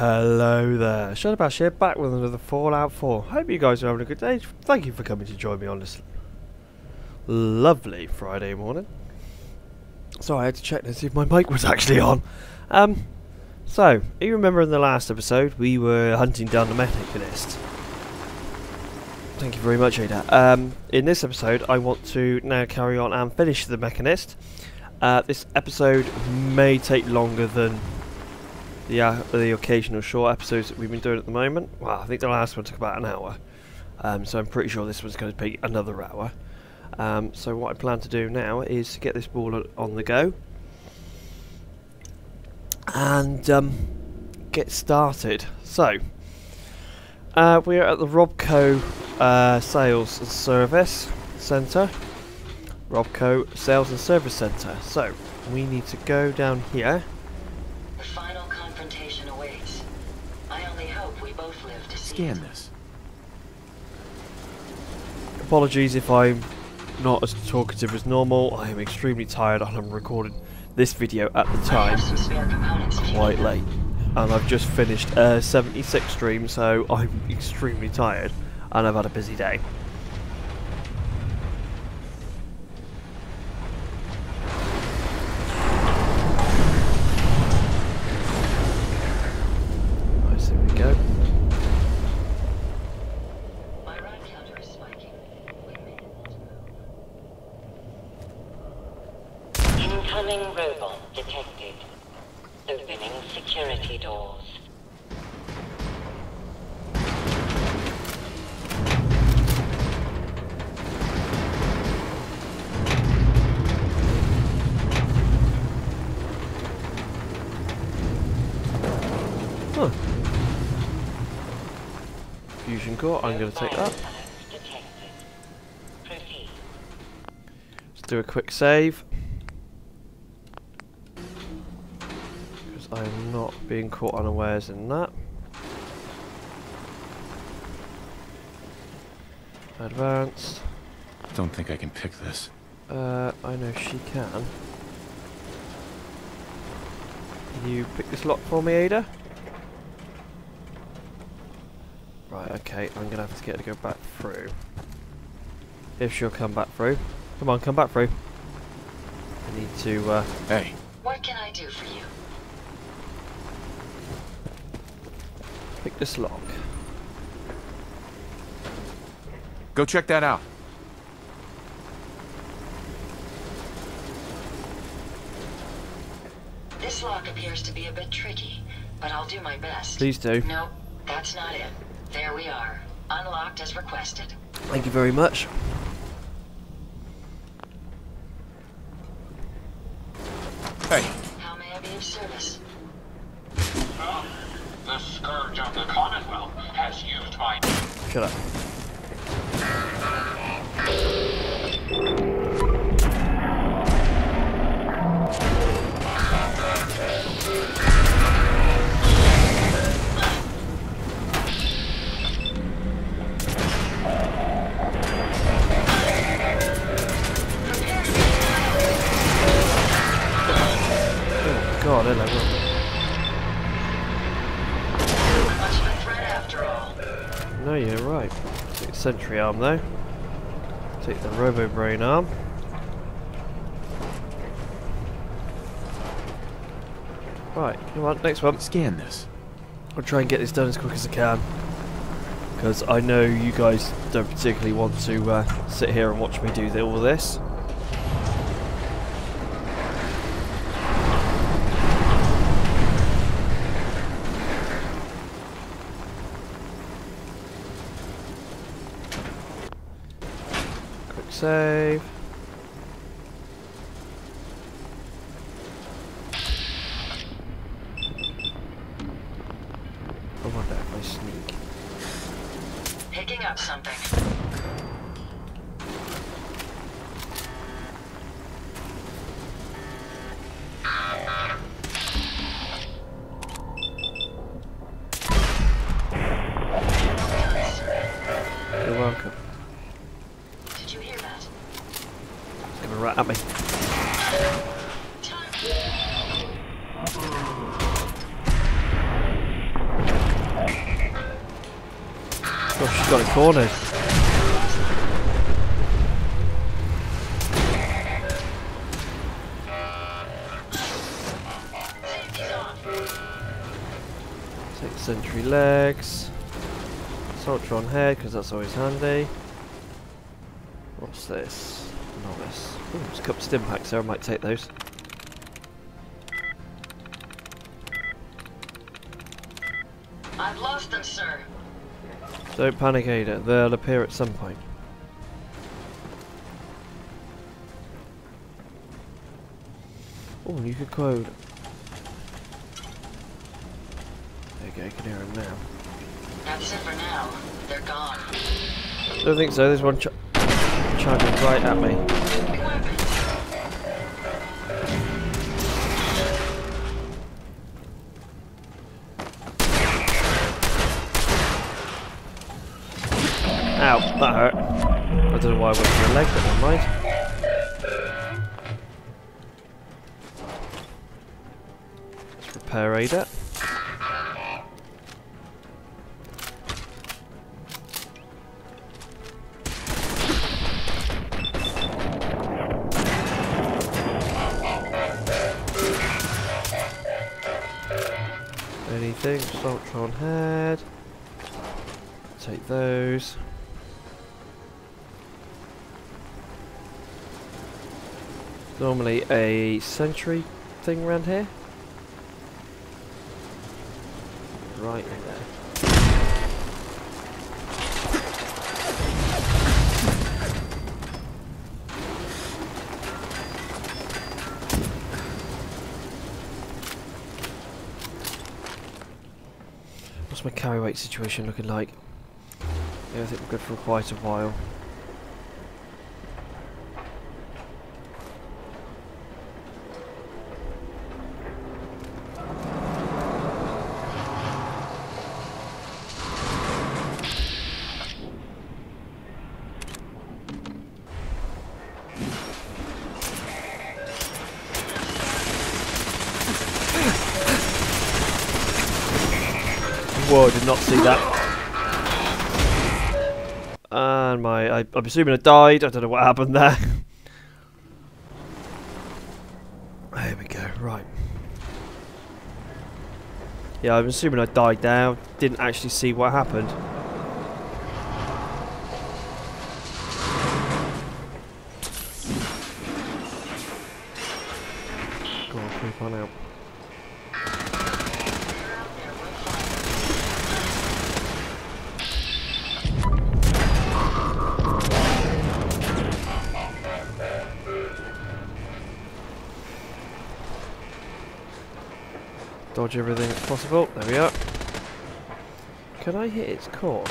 Hello there, Shadowbash here, back with another Fallout 4. Hope you guys are having a good day. Thank you for coming to join me on this lovely Friday morning. So I had to check to see if my mic was actually on. So, you remember in the last episode we were hunting down the Machinist. Thank you very much, Ada. In this episode I want to now carry on and finish the Machinist. This episode may take longer than the occasional short episodes that we've been doing at the moment. Well, I think the last one took about an hour, so I'm pretty sure this one's going to take another hour. So what I plan to do now is to get this ball on the go and get started. So we're at the Robco Sales and Service Centre. Robco Sales and Service Centre. So we need to go down here. The final confrontation awaits. I only hope we both live to see Scan it. this. Apologies if I'm not as talkative as normal. I am extremely tired and I'm recording this video at the I time have some spare components if you quite need them. late. And I've just finished a 76 stream, so I'm extremely tired and I've had a busy day. Nice, there we go. My run counter is spiking. We may need to move. Incoming robot detected. Opening security doors. Huh. Fusion core, I'm going to take that. Detected. Proceed. Let's do a quick save. Because I am not being caught unawares in that. Advanced. Don't think I can pick this. I know she can. Can you pick this lock for me, Ada? Right, okay, I'm gonna have to get her to go back through. If she'll come back through. Come on, come back through. I need to, Hey, What can I do for you? pick this lock. go check that out. This lock appears to be a bit tricky, but I'll do my best. Please do. Nope, that's not it. There we are. Unlocked as requested. Thank you very much. Hey, How may I be of service? The scourge of the commonwealth has used my... Shut up. God, hello. Much of a threat after all. No, you're right. Take the sentry arm though. Take the robo brain arm. Right, come on, next one. scan this. I'll try and get this done as quick as I can. Because I know you guys don't particularly want to sit here and watch me do all this. Quick save. I wonder if I sneak. Picking up something. You're welcome. Did you hear that? It's coming right at me. Time. Oh, she's got it cornered. Take sentry legs. Soldier on head, because that's always handy. What's this? Novice. Ooh, there's a couple of stim packs there, I might take those. I've lost them, sir. Don't panic, Ada. They'll appear at some point. Oh, you could quote. There you go, you can hear him now. That's it for now. They're gone. Don't think so, there's one charging right at me. Ow, that hurt. I don't know why I went for a leg, but never mind. Let's repair Ada. Anything, soldier on head. Take those. Normally a sentry thing around here. Right in there. What's my carry weight situation looking like? Yeah, I think we're good for quite a while. Whoa, did not see that. And I'm assuming I died. I don't know what happened there. There we go, right. Yeah, I'm assuming I died now. Didn't actually see what happened. Go on, creep on out. Dodge everything that's possible. There we are. Can I hit its core?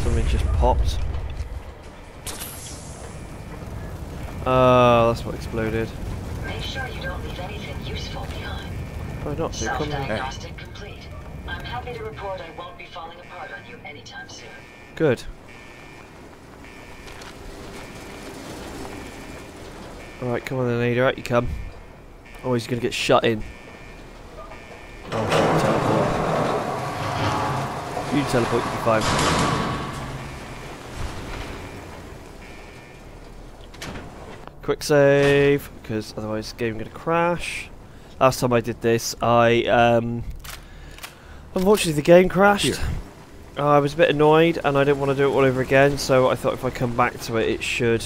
Something just popped. That's what exploded. Make sure you don't leave anything useful behind. Oh, not so. Come on. Self-diagnostic complete. I'm happy to report I won't be falling apart on you anytime soon. Good. Alright, come on then, Ada. Out you come. Oh, he's going to get shut in. Oh, shit, teleport. You teleport, you'll be fine. Quick save, because otherwise the game is going to crash. Last time I did this, unfortunately the game crashed. I was a bit annoyed and I didn't want to do it all over again, so I thought if I come back to it, it should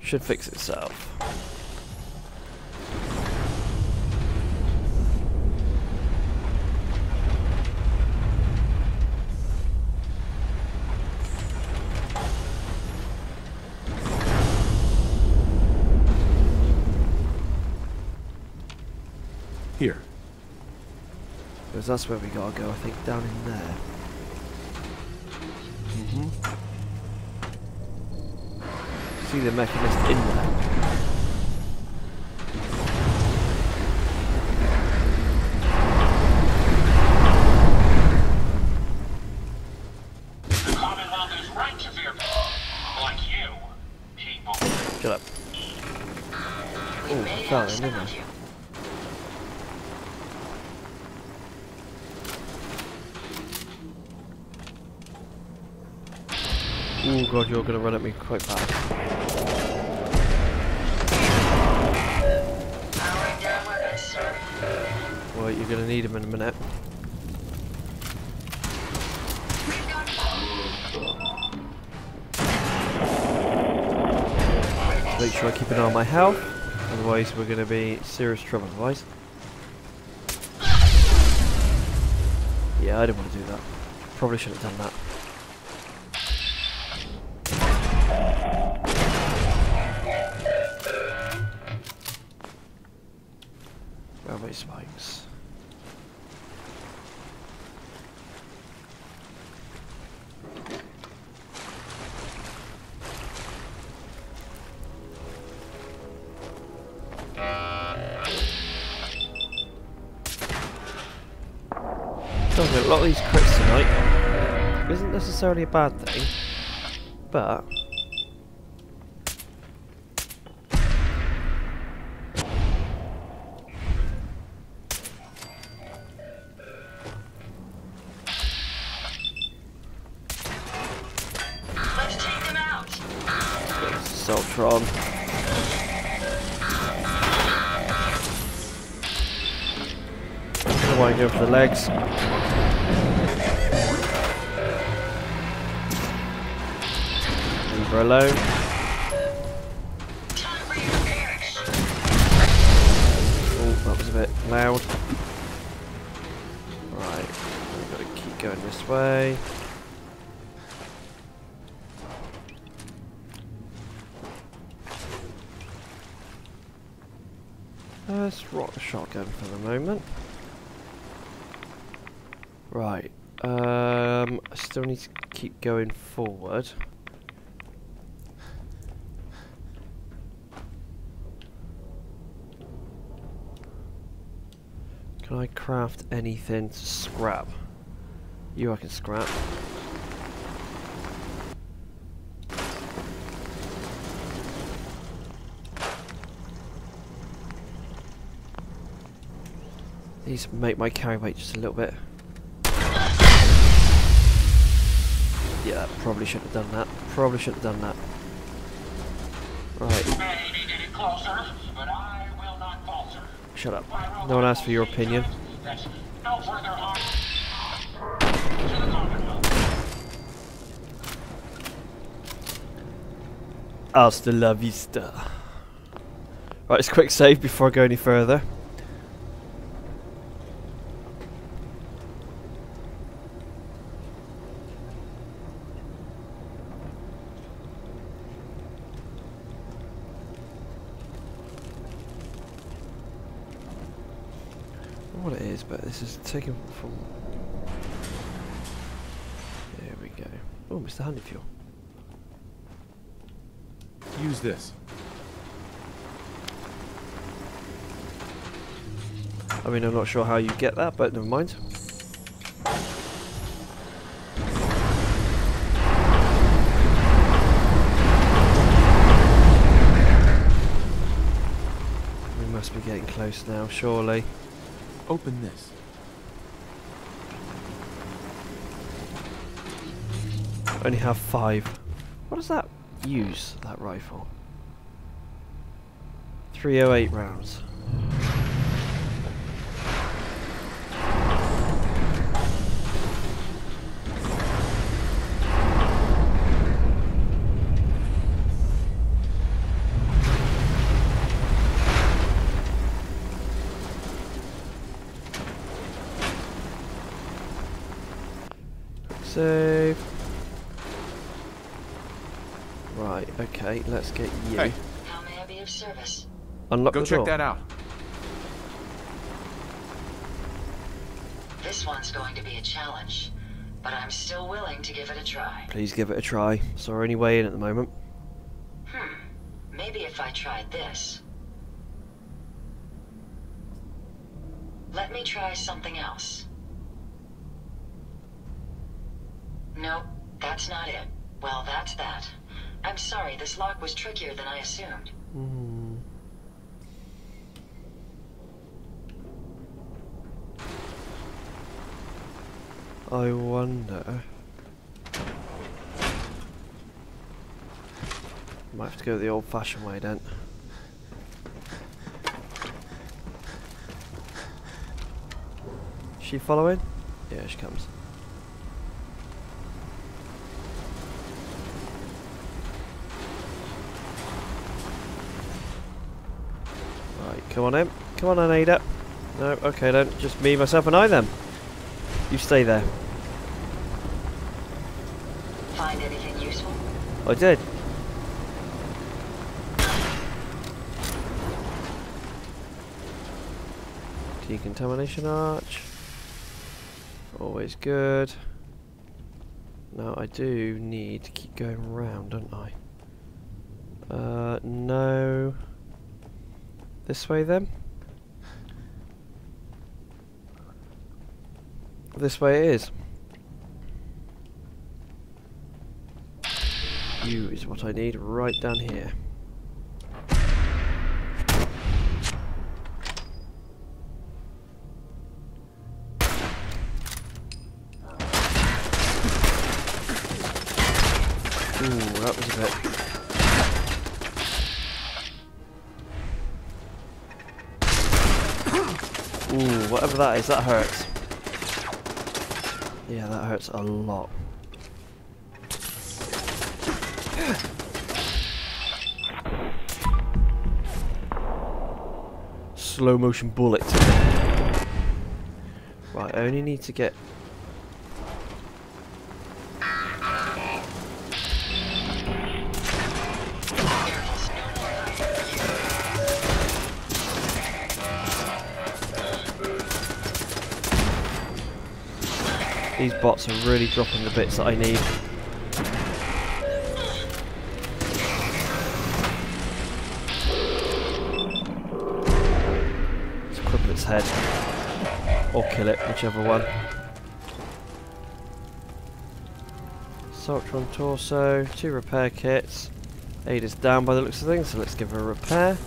fix itself. Here. Because that's where we gotta go, I think, down in there. See the Machinist in there. Shut up. We Oh, may fell have in, didn't found I? you. Oh god, you're gonna run at me quite fast. Powering down weapons, sir. Well, you're gonna need them in a minute. Make sure I keep an eye on my health, otherwise we're gonna be in serious trouble otherwise. Yeah, I didn't want to do that. Probably should have done that. Railway spikes. A lot of these crits tonight isn't necessarily a bad thing, but Let's take them out. Celtron. I want to go for the legs. Leave her alone. Time for you to perish. Oh, that was a bit loud. Right, we've got to keep going this way. Let's rock the shotgun for the moment. Right, I still need to keep going forward. Can I craft anything to scrap? You I can scrap. These make my carry weight just a little bit. Yeah, probably should have done that. Probably should have done that. Right. Maybe getting closer, but I will not falter. Shut up. No one asked for your opinion. That's no further harm to the commonwealth. Hasta la vista. Right, it's a quick save before I go any further. What it is, but this is taken from. There we go. Oh, Mr. Handy Fuel. Use this. I mean, I'm not sure how you get that, but never mind. We must be getting close now, surely. Open this. Only have 5. What does that use, that rifle? 308 rounds. Save. Right, okay, let's get you. Hey. How may I be of service? Unlock Go the check door. that out. This one's going to be a challenge, but I'm still willing to give it a try. Please give it a try. It's our only way in at the moment. Maybe if I tried this. Let me try something else. Nope, that's not it. Well, that's that. I'm sorry, this lock was trickier than I assumed. I wonder. Might have to go the old-fashioned way then. Is she following? Yeah, she comes. Right, come on in. Come on in, Ada. No, okay then. Just me, myself and I then. You stay there. Find anything useful? I did. Decontamination arch. Always good. Now I do need to keep going around, don't I? No. This way then? This way it is. You is what I need right down here. Ooh, that was a bit. Ooh, whatever that is, that hurts. Yeah, that hurts a lot. Slow motion bullet. Right, I only need to get. These bots are really dropping the bits that I need. Let's cripple its head. Or kill it, whichever one. Soldier on torso, 2 repair kits. Ada's down by the looks of things, so let's give her a repair.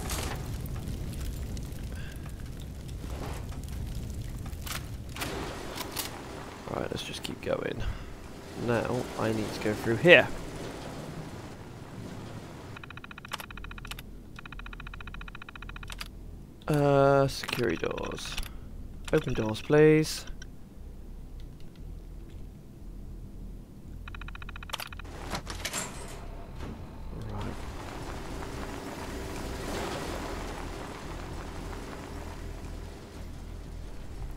Right, let's just keep going. Now, I need to go through here. Security doors. Open doors, please. Right.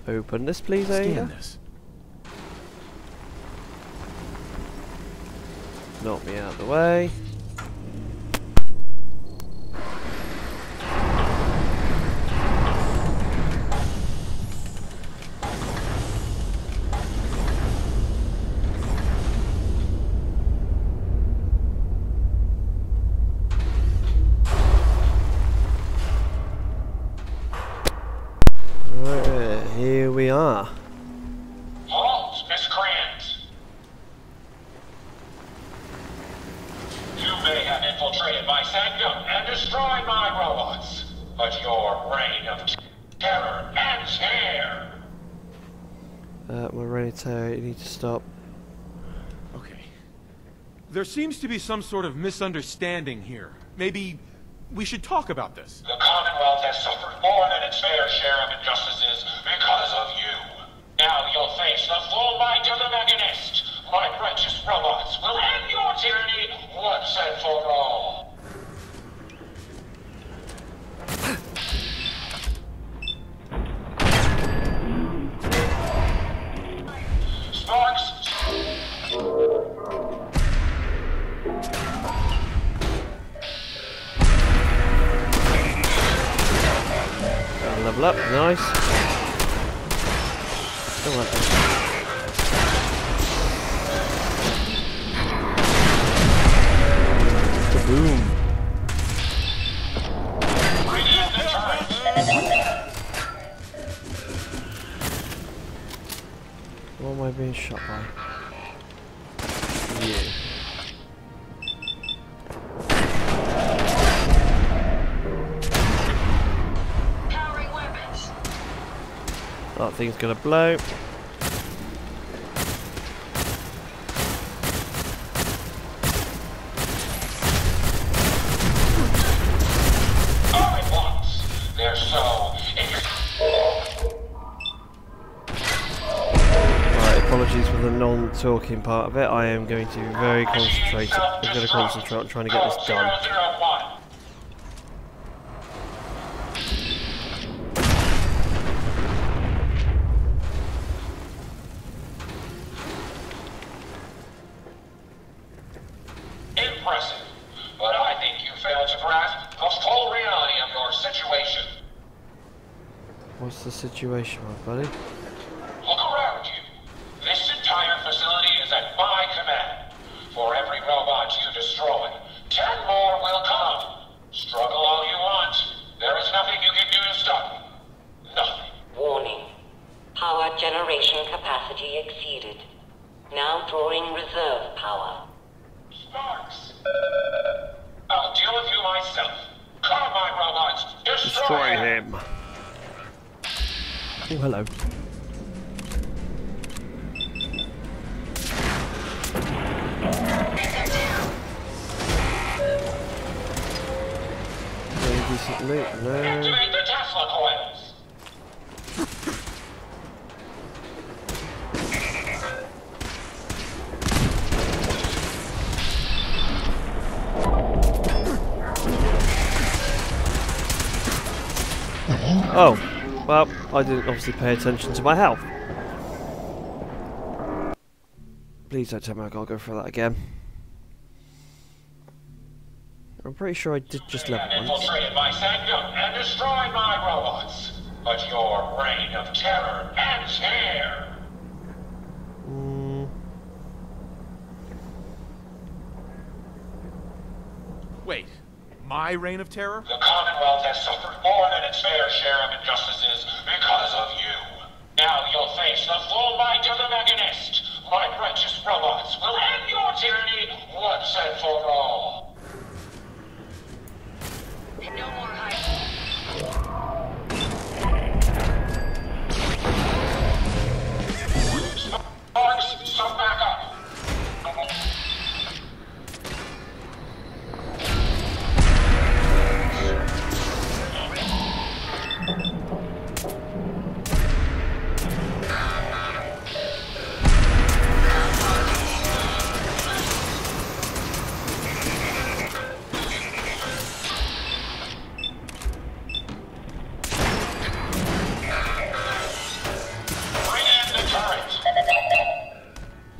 Open this, please, Ada. Scan this. Knock me out of the way. Right, here we are. Halt, miscreant! You may have infiltrated my sanctum and destroyed my robots, but your reign of terror ends here! My reign of terror, you need to stop. Okay. There seems to be some sort of misunderstanding here. Maybe we should talk about this. The Commonwealth has suffered more than its fair share of injustices because of you. Now you'll face the full might of the Machinist. My righteous robots will end your tyranny once and for all. Sparks! Level up, nice. Come on. Kaboom. Radiant deterrent! What am I being shot by? You. That thing's gonna blow. Apologies for the non-talking part of it. I am going to be very concentrated. I'm going to concentrate on trying to get this done. Impressive, but I think you failed to grasp the full reality of your situation. What's the situation, my buddy? Look around you. This entire facility is at my command. For every robot you destroy, 10 more will come. Struggle all you want. There is nothing you can do to stop me. Nothing. Warning. Power generation capacity exceeded. Now drawing reserve power. Sparks. I'll deal with you myself. Come, my robots. Destroy him. Oh, hello. Very decent loot, no. Activate the Tesla coils. Oh, well, I didn't obviously pay attention to my health. Please don't tell me I gotta go through that again. I'm pretty sure I did just level once. Infiltrated my sanctum and destroyed my robots. But your reign of terror ends here. Wait, my reign of terror? The Commonwealth has suffered more than its fair share of injustices because of you. Now you'll face the full might of the Machinist. My righteous robots will end your tyranny once and for all. No more hiding. Sparks, some backup.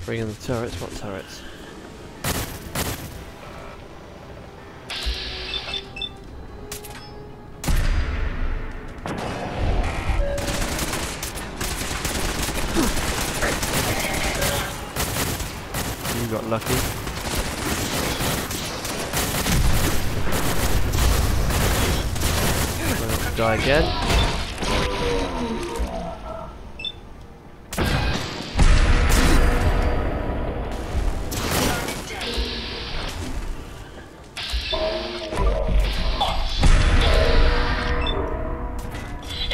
Bring in the turrets. What turrets? You got lucky. We're not to die again.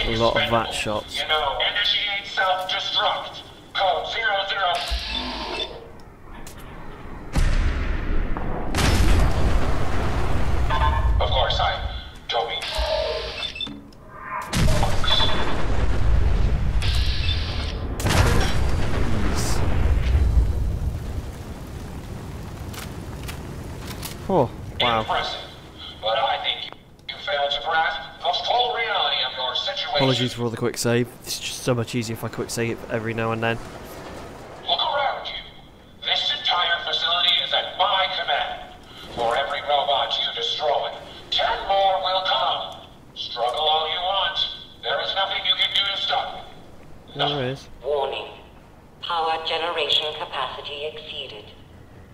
A lot of VAT shots. You know, initiate self-destruct. Code 00. Of course, I don't mean. Oh, wow. Impressive, but I think you failed to grasp the full reality of your situation. Apologies for all the quick save. It's just so much easier if I quick save it every now and then. Look around you. This entire facility is at my command. For every robot you destroy, 10 more will come. Struggle all you want. There is nothing you can do to stop me. There is. Warning. Power generation capacity exceeded.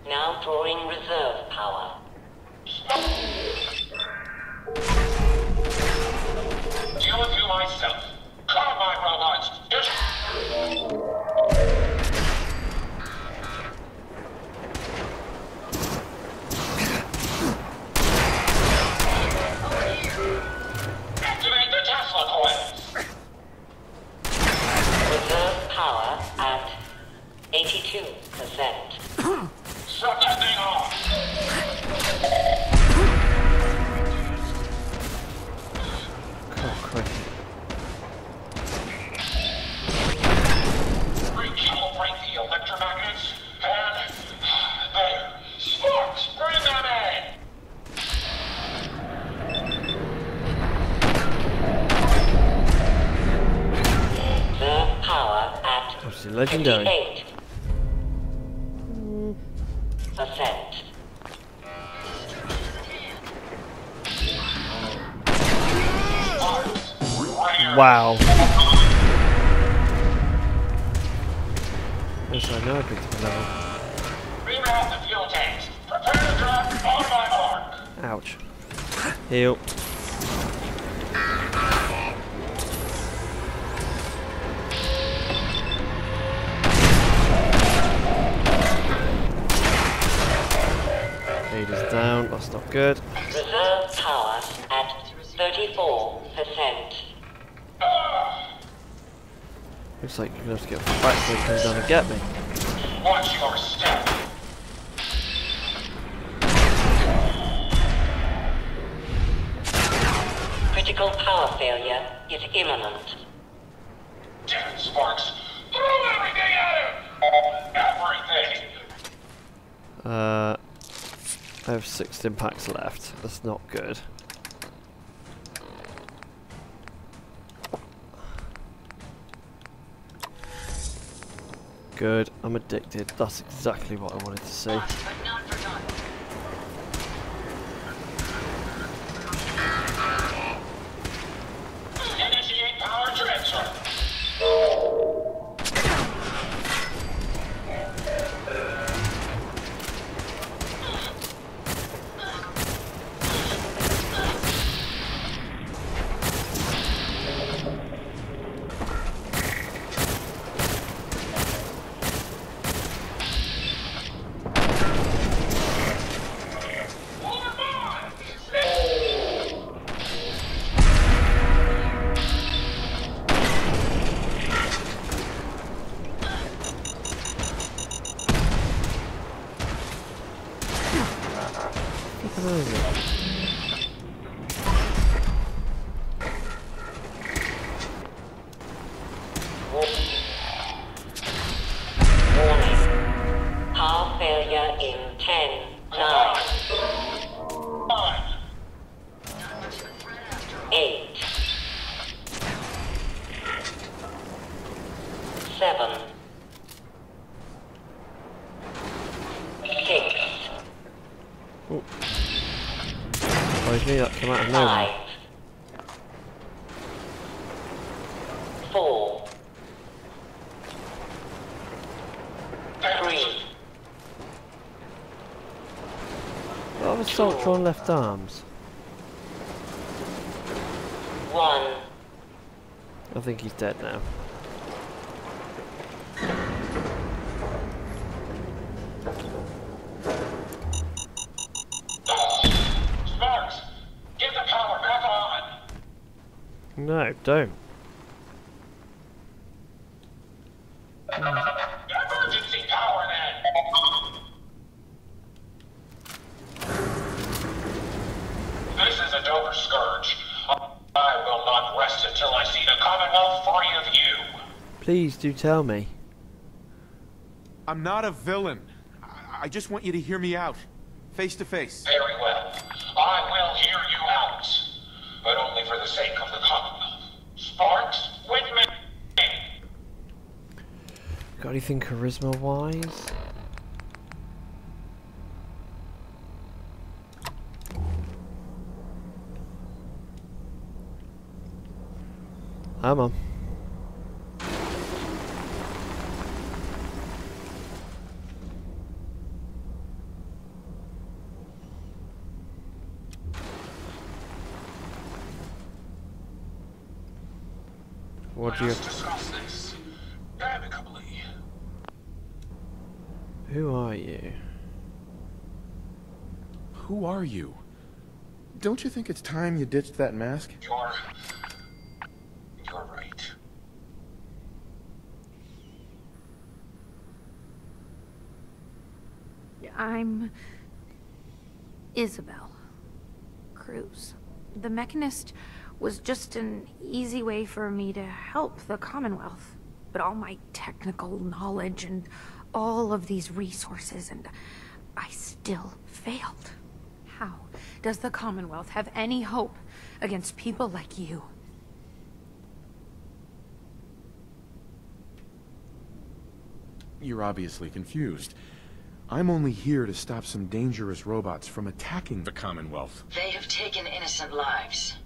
Now drawing reserve power. Deal with you myself. Come, my robots. Using legendary. 58%. Wow. Yes, I know I picked up a level. Remount the fuel tanks. Prepare to drop on my mark. Ouch. Heal. Aid is down, that's not good. Reserve power at 34%. Looks like you're gonna have to get back so he comes down and get me. Watch your step. Critical power failure is imminent. Damn it, Sparks. Throw everything at him! Everything! I have 16 packs left. That's not good. Good. I'm addicted. That's exactly what I wanted to see. Initiate power transfer. Warning. Power failure in 10, 9, 8, 7, 6, Oh. Surprised me, that came out of nowhere. 5, 4, 3, What have Assaultron on left arms? 1. I think he's dead now. Sparks, get the power back on. No, don't. Emergency power then. This is a Dover Scourge. I will not rest until I see the Commonwealth free of you. Please do tell me. I'm not a villain. I just want you to hear me out. Face to face. Very well. I will hear you out. But only for the sake of the Commonwealth. Sparks, with me. Got anything charisma wise? Come on. What do you? Let us discuss this amicably. Who are you? Who are you? Don't you think it's time you ditched that mask? You're right. I'm Isabel Cruz. The Machinist was just an easy way for me to help the Commonwealth. But all my technical knowledge and all of these resources, and I still failed. How does the Commonwealth have any hope against people like you? You're obviously confused. I'm only here to stop some dangerous robots from attacking the Commonwealth. They have taken innocent lives.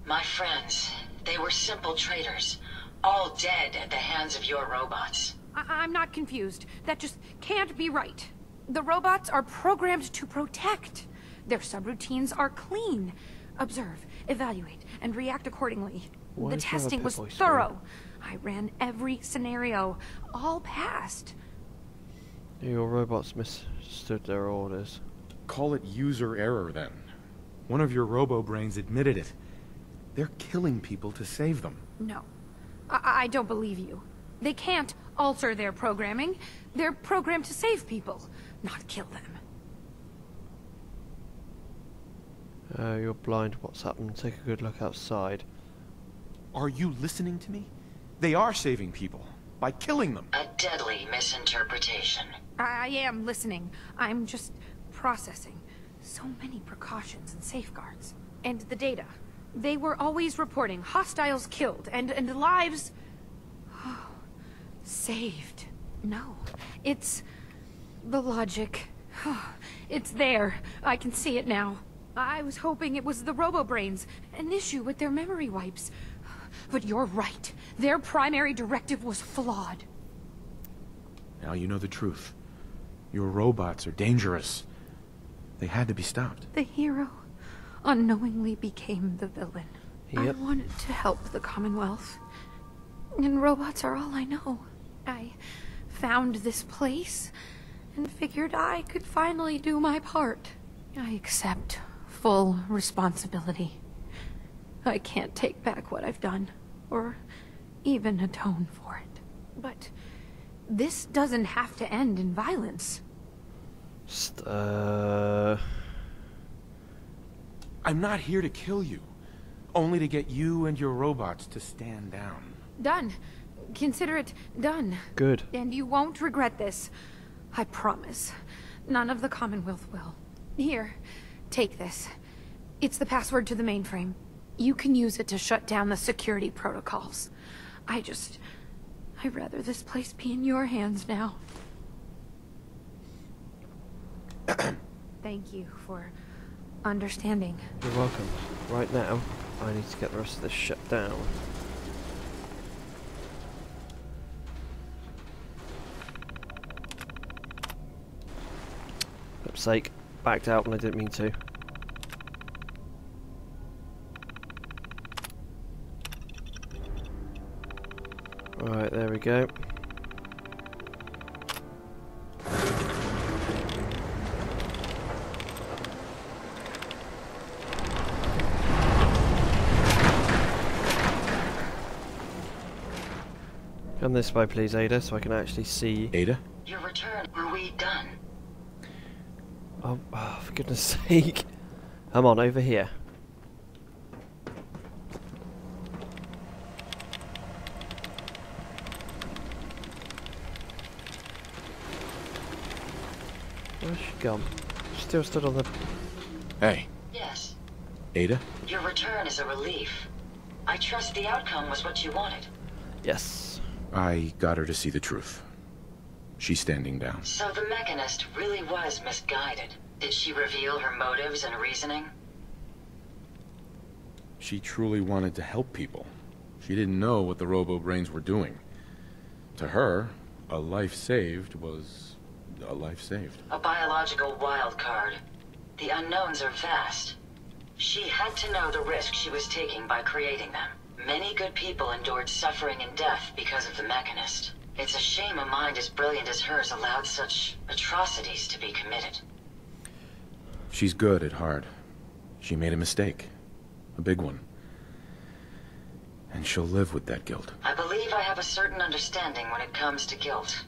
My friends, they were simple traders, all dead at the hands of your robots. I'm not confused. That just can't be right. The robots are programmed to protect. Their subroutines are clean. Observe, evaluate, and react accordingly. Why The does she have a testing pit was voice, thorough. I ran every scenario. All passed. Your robots misunderstood their orders. Call it user error, then. One of your robo-brains admitted it. They're killing people to save them. No. I don't believe you. They can't alter their programming. They're programmed to save people, not kill them. You're blind. What's happened? Take a good look outside. Are you listening to me? They are saving people by killing them. A deadly misinterpretation. I am listening. I'm just processing. So many precautions and safeguards. And the data. They were always reporting hostiles killed and lives saved. No, it's the logic. It's there. I can see it now. I was hoping it was the robo-brains, an issue with their memory wipes. But you're right. Their primary directive was flawed. Now you know the truth. Your robots are dangerous. They had to be stopped. The hero unknowingly became the villain. Yep. I wanted to help the Commonwealth. And robots are all I know. I found this place and figured I could finally do my part. I accept full responsibility. I can't take back what I've done, or even atone for it. But this doesn't have to end in violence. I'm not here to kill you. Only to get you and your robots to stand down. Done. Consider it done. Good. And you won't regret this. I promise. None of the Commonwealth will. Here, take this. It's the password to the mainframe. You can use it to shut down the security protocols. I'd rather this place be in your hands now. Thank you for understanding. You're welcome. Right now, I need to get the rest of this shut down. Flip's sake. Backed out when I didn't mean to. Right, there we go. Come this way, please, Ada, so I can actually see. Ada? Your return, were we done? Oh, for goodness sake. Come on, over here. Where's she gone? She's still stood on the... Hey. Yes. Ada? Your return is a relief. I trust the outcome was what you wanted. Yes. I got her to see the truth. She's standing down. So the Machinist really was misguided. Did she reveal her motives and reasoning? She truly wanted to help people. She didn't know what the robo-brains were doing. To her, a life saved was a life saved. A biological wild card. The unknowns are vast. She had to know the risk she was taking by creating them. Many good people endured suffering and death because of the Machinist. It's a shame a mind as brilliant as hers allowed such atrocities to be committed. She's good at heart. She made a mistake. A big one. And she'll live with that guilt. I believe I have a certain understanding when it comes to guilt.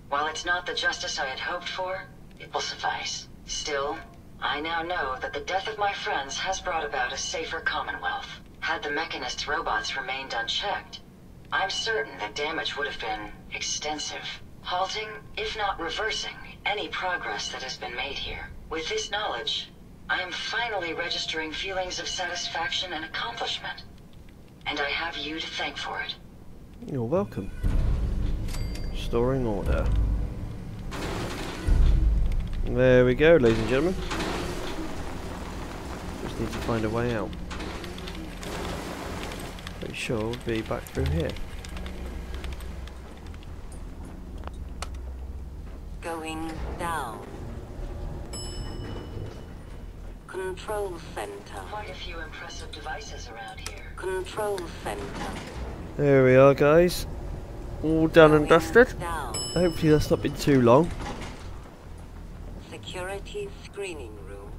While it's not the justice I had hoped for, it will suffice. Still, I now know that the death of my friends has brought about a safer Commonwealth. Had the Machinist's robots remained unchecked, I'm certain that damage would have been extensive, halting, if not reversing, any progress that has been made here. With this knowledge, I am finally registering feelings of satisfaction and accomplishment. And I have you to thank for it. You're welcome. Restoring order. There we go, ladies and gentlemen. Just need to find a way out. Pretty sure we'll be back through here. Going down. Control center. Quite a few impressive devices around here. Control center. There we are, guys. All done and dusted. Down. Hopefully that's not been too long. Security screening room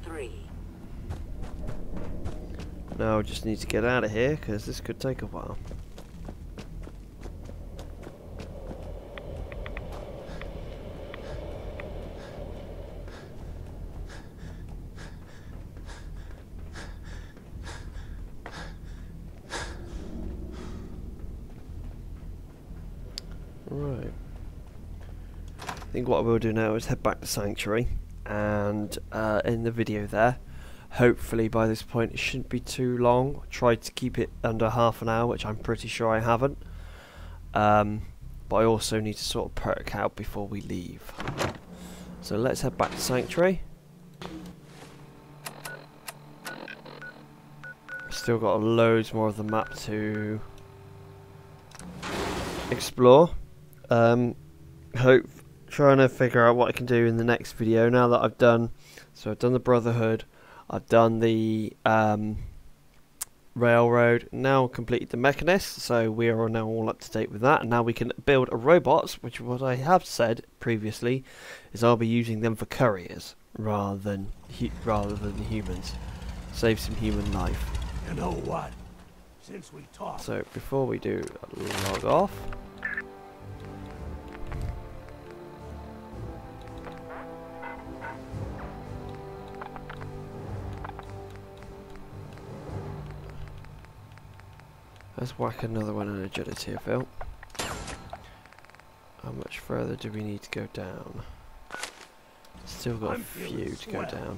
3. Now I just need to get out of here because this could take a while. Right. I think what I will do now is head back to Sanctuary and end the video there. Hopefully by this point it shouldn't be too long. Tried to keep it under half an hour, which I'm pretty sure I haven't. But I also need to sort of perk out before we leave. So let's head back to Sanctuary. Still got loads more of the map to explore. Trying to figure out what I can do in the next video now that I've done. So I've done the Brotherhood, I've done the Railroad, now completed the Machinist, so we are now all up to date with that. And now we can build robots, which what I have said previously is I'll be using them for couriers rather than humans. Save some human life. You know what? Since we talked. So before we do log off. Let's whack another one in agility, I feel. How much further do we need to go down? Still got a few to go down.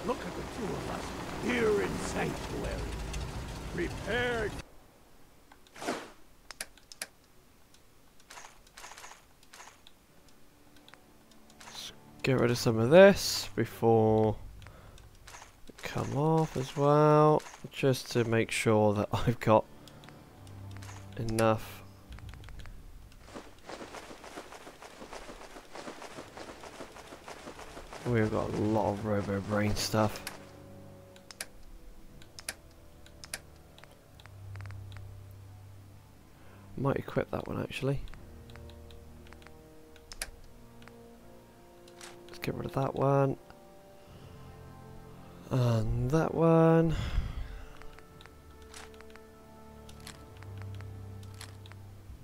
Look at the two of us here in Sanctuary. Prepared. Let's get rid of some of this before it come off as well, just to make sure that I've got enough. We've got a lot of Robo Brain stuff. Might equip that one actually. Let's get rid of that one. And that one.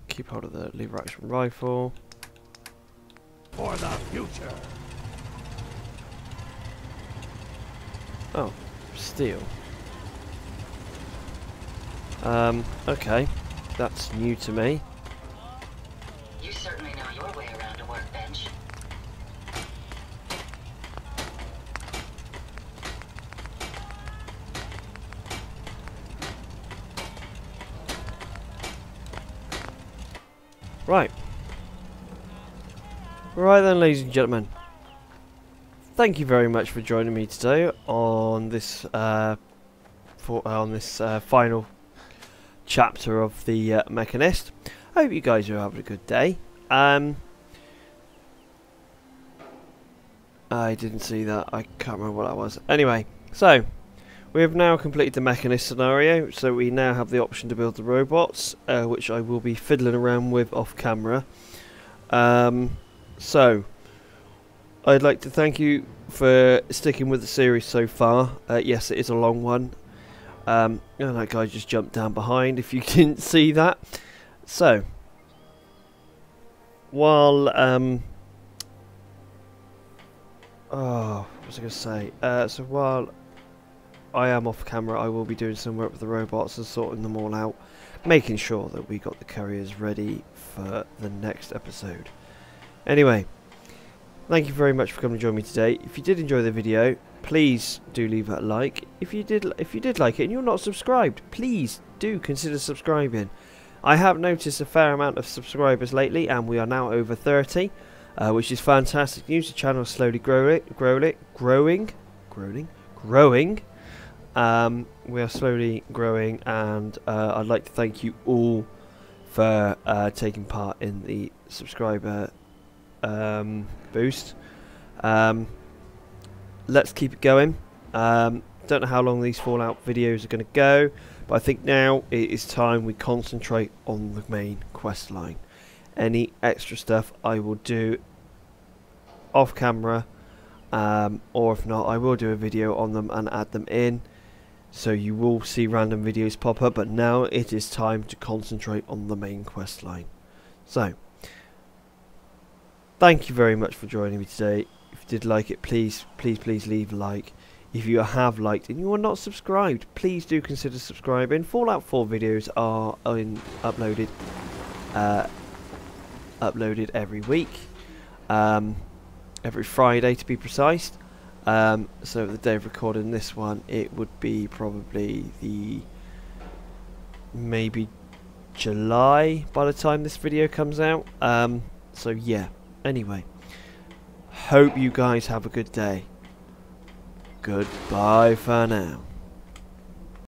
Keep hold of the lever action rifle. For the future. Oh, steel. Okay. That's new to me. You certainly know your way around a workbench. Right. Right then, ladies and gentlemen. Thank you very much for joining me today on this final chapter of the Machinist. I hope you guys are having a good day. I didn't see that. I can't remember what that was. Anyway, so we have now completed the Machinist scenario. So we now have the option to build the robots, which I will be fiddling around with off camera. So I'd like to thank you for sticking with the series so far. Yes, it is a long one. And that guy just jumped down behind, if you didn't see that. So, while what was I going to say? So while I am off camera, I will be doing some work with the robots and sorting them all out, making sure that we got the couriers ready for the next episode. Anyway, thank you very much for coming to join me today. If you did enjoy the video, please do leave that like. If you did like it and you're not subscribed, please do consider subscribing. I have noticed a fair amount of subscribers lately, and we are now over 30. which is fantastic news. The channel is slowly growing. We are slowly growing, and I'd like to thank you all for taking part in the subscriber boost. Let's keep it going. Don't know how long these Fallout videos are going to go, but I think now it is time we concentrate on the main quest line. Any extra stuff I will do off camera, or if not, I will do a video on them and add them in, so you will see random videos pop up. But now it is time to concentrate on the main quest line. So thank you very much for joining me today. If you did like it, please leave a like. If you have liked and you are not subscribed, please do consider subscribing. Fallout 4 videos are uploaded every week, every Friday to be precise. So the day of recording this one, it would be probably maybe July by the time this video comes out. So yeah, anyway, hope you guys have a good day. Goodbye for now.